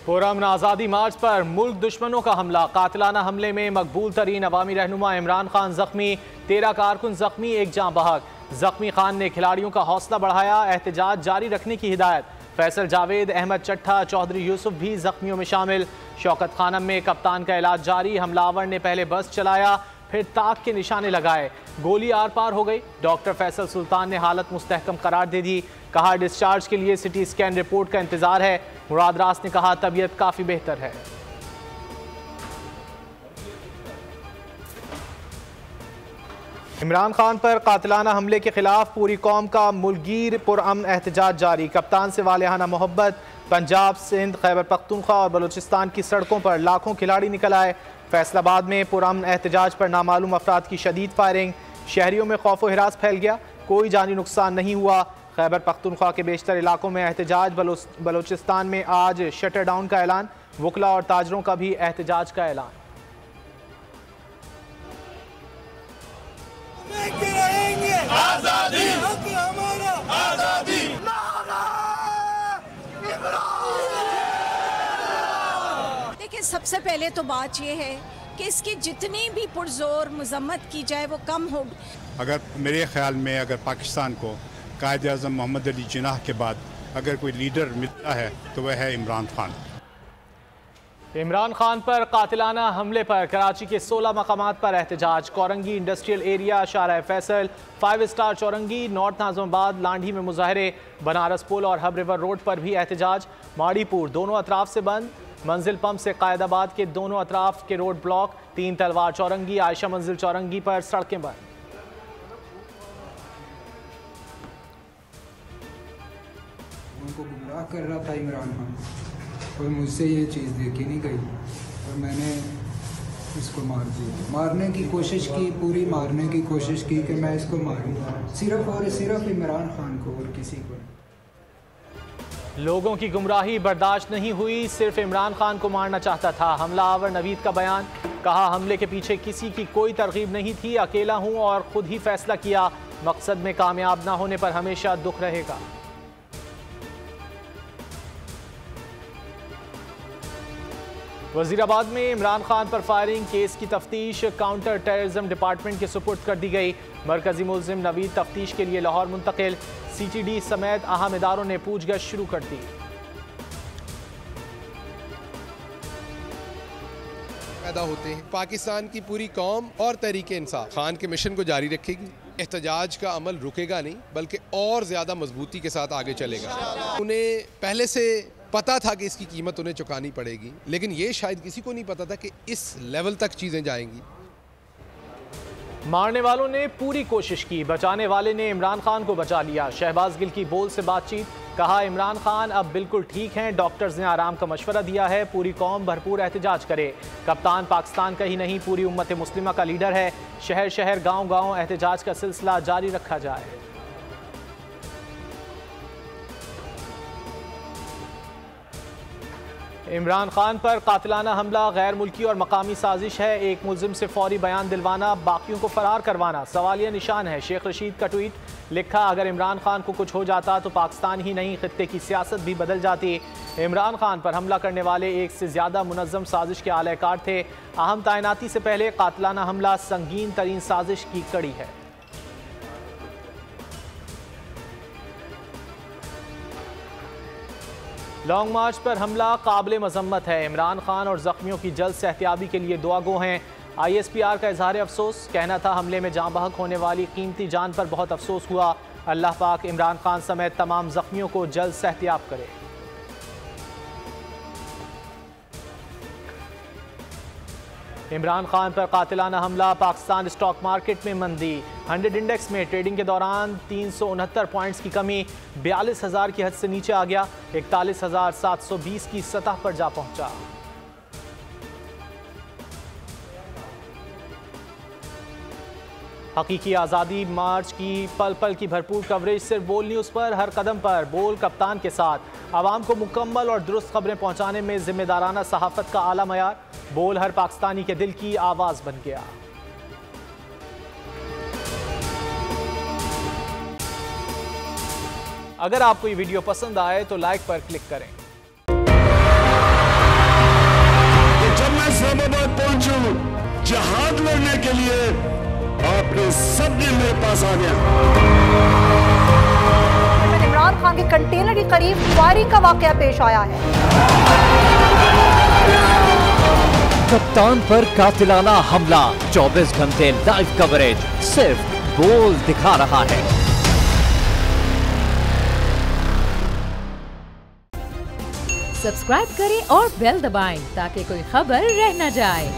पुरअमन आज़ादी मार्च पर मुल्क दुश्मनों का हमला। कातिलाना हमले में मकबूल तरीन अवामी रहनुमा इमरान खान जख्मी, 13 कारकुन जख्मी, एक जाँ बहक। जख्मी खान ने खिलाड़ियों का हौसला बढ़ाया, एहतजाज जारी रखने की हिदायत। फैसल जावेद, अहमद चट्ठा, चौधरी यूसुफ भी जख्मियों में शामिल। शौकत खानम में कप्तान का इलाज जारी। हमलावर ने पहले बस चलाया, फिर ताक के निशाने लगाए, गोली आर पार हो गई। डॉक्टर फैसल सुल्तान ने हालत मुस्तहकम करार दे दी। कहा डिस्चार्ज के लिए सिटी स्कैन रिपोर्ट का इंतजार है। मुराद रास ने कहा तबीयत काफी बेहतर है। इमरान खान पर कातिलाना हमले के खिलाफ पूरी कौम का मुल्कगीर पुरअमन एहतजाज जारी। कप्तान से वालेहाना मोहब्बत। पंजाब, सिंध, खैबर पख्तूनख्वा और बलूचिस्तान की सड़कों पर लाखों खिलाड़ी निकल आए। फैसलाबाद में पुरअमन एहतजाज पर नामालूम अफराद की शदीद फायरिंग। शहरियों में खौफ व हिरास फैल गया, कोई जानी नुकसान नहीं हुआ। खैबर पख्तूनख्वा के बेशतर इलाकों में एहतजाज। बलूचिस्तान में आज शटर डाउन का ऐलान। वकला और ताजरों का भी एहतजाज का ऐलान। आजादी हमारा, आजादी देखिए, सबसे पहले तो बात यह है कि इसकी जितनी भी पुरजोर मजम्मत की जाए वो कम होगी। अगर मेरे ख्याल में अगर पाकिस्तान को कायद-ए-आज़म मोहम्मद अली जिन्नाह के बाद अगर कोई लीडर मिलता है तो वह है इमरान खान। इमरान खान पर कातिलाना हमले पर कराची के 16 मकामात पर एहतजाज। कोरंगी इंडस्ट्रियल एरिया, शारा फैसल, 5 स्टार चौरंगी, नॉर्थ नाज़िमाबाद, लांढी में मुजाहरे। बनारस पुल और हब रिवर रोड पर भी एहतजाज। माड़ीपुर दोनों अतराफ से बंद। मंजिल पंप से कायदाबाद के दोनों अतराफ के रोड ब्लॉक। 3 तलवार चौरंगी, आयशा मंजिल चौरंगी पर सड़कें बंद। उनको गुमराह कर रहा था इमरान खान, और मुझसे ये चीज़ देखी नहीं गई और मैंने इसको मार दिया। मारने की कोशिश की, पूरी मारने की कोशिश की कि मैं इसको मारूं, सिर्फ और सिर्फ इमरान खान को और किसी को। लोगों की गुमराही बर्दाश्त नहीं हुई, सिर्फ इमरान खान को मारना चाहता था। हमलावर नवीद का बयान। कहा हमले के पीछे किसी की कोई तरगीब नहीं थी, अकेला हूं और खुद ही फैसला किया। मकसद में कामयाब ना होने पर हमेशा दुख रहेगा। वजीराबाद में इमरान खान पर फायरिंग केस की तफ्तीश काउंटर टेररिज्म डिपार्टमेंट के सुपुर्द कर दी गई। मरकजी मुलजिम नवीद तफ्तीश के लिए लाहौर मुंतकिल। CTD समेत अहम इदारों ने पूछगछ शुरू कर दी। पैदा होते हैं। पाकिस्तान की पूरी कौम और तहरीक इंसाफ खान के मिशन को जारी रखेगी। एहतजाज का अमल रुकेगा नहीं, बल्कि और ज्यादा मजबूती के साथ आगे चलेगा। उन्हें पहले से पता था कि इसकी कीमत उन्हें चुकानी पड़ेगी, लेकिन ये शायद किसी को नहीं पता था कि इस लेवल तक चीजें जाएंगी। मारने वालों ने पूरी कोशिश की, बचाने वाले ने इमरान खान को बचा लिया। शहबाज गिल की बोल से बातचीत। कहा इमरान खान अब बिल्कुल ठीक हैं, डॉक्टर्स ने आराम का मशवरा दिया है। पूरी कौम भरपूर एहतजाज करे। कप्तान पाकिस्तान का ही नहीं पूरी उम्मत मुस्लिमा का लीडर है। शहर शहर गांव गांव एहतजाज का सिलसिला जारी रखा जाए। इमरान खान पर कातिलाना हमला गैर मुल्की और मकामी साजिश है। एक मुलजिम से फौरी बयान दिलवाना, बाकियों को फरार करवाना सवालिया निशान है। शेख रशीद का ट्वीट। लिखा अगर इमरान खान को कुछ हो जाता तो पाकिस्तान ही नहीं खित्ते की सियासत भी बदल जाती। इमरान खान पर हमला करने वाले एक से ज़्यादा मुनज़्ज़म साजिश के आलयकार थे। अहम तैनाती से पहले कातिलाना हमला संगीन तरीन साजिश की कड़ी है। लॉन्ग मार्च पर हमला काबिल मजम्मत है। इमरान खान और जख्मियों की जल्द सेहतियाबी के लिए दुआ गो हैं। ISPR का इजहार अफसोस। कहना था हमले में जाँ बहक होने वाली कीमती जान पर बहुत अफसोस हुआ। अल्लाह पाक इमरान खान समेत तमाम जख्मियों को जल्द सेहतियाब करे। इमरान खान पर कातिलाना हमला। पाकिस्तान स्टॉक मार्केट में मंदी। 100 इंडेक्स में ट्रेडिंग के दौरान 369 पॉइंट्स की कमी। 42,000 की हद से नीचे आ गया। 41,720 की सतह पर जा पहुंचा। हकीकी आज़ादी मार्च की पल पल की भरपूर कवरेज सिर्फ बोल न्यूज़ पर। हर कदम पर बोल कप्तान के साथ आवाम को मुकम्मल और दुरुस्त खबरें पहुंचाने में जिम्मेदाराना सहाफ़त का आला मयार। बोल हर पाकिस्तानी के दिल की आवाज़ बन गया। अगर आपको ये वीडियो पसंद आए तो लाइक पर क्लिक करें। जहाद लड़ने के लिए आपने सबने मेरे पास आ गया। इमरान खान के कंटेनर के करीब फायरिंग का वाकया पेश आया है। कप्तान पर कातिलाना हमला, 24 घंटे लाइव कवरेज सिर्फ बोल दिखा रहा है। सब्सक्राइब करें और बेल दबाएं ताकि कोई खबर रह न जाए।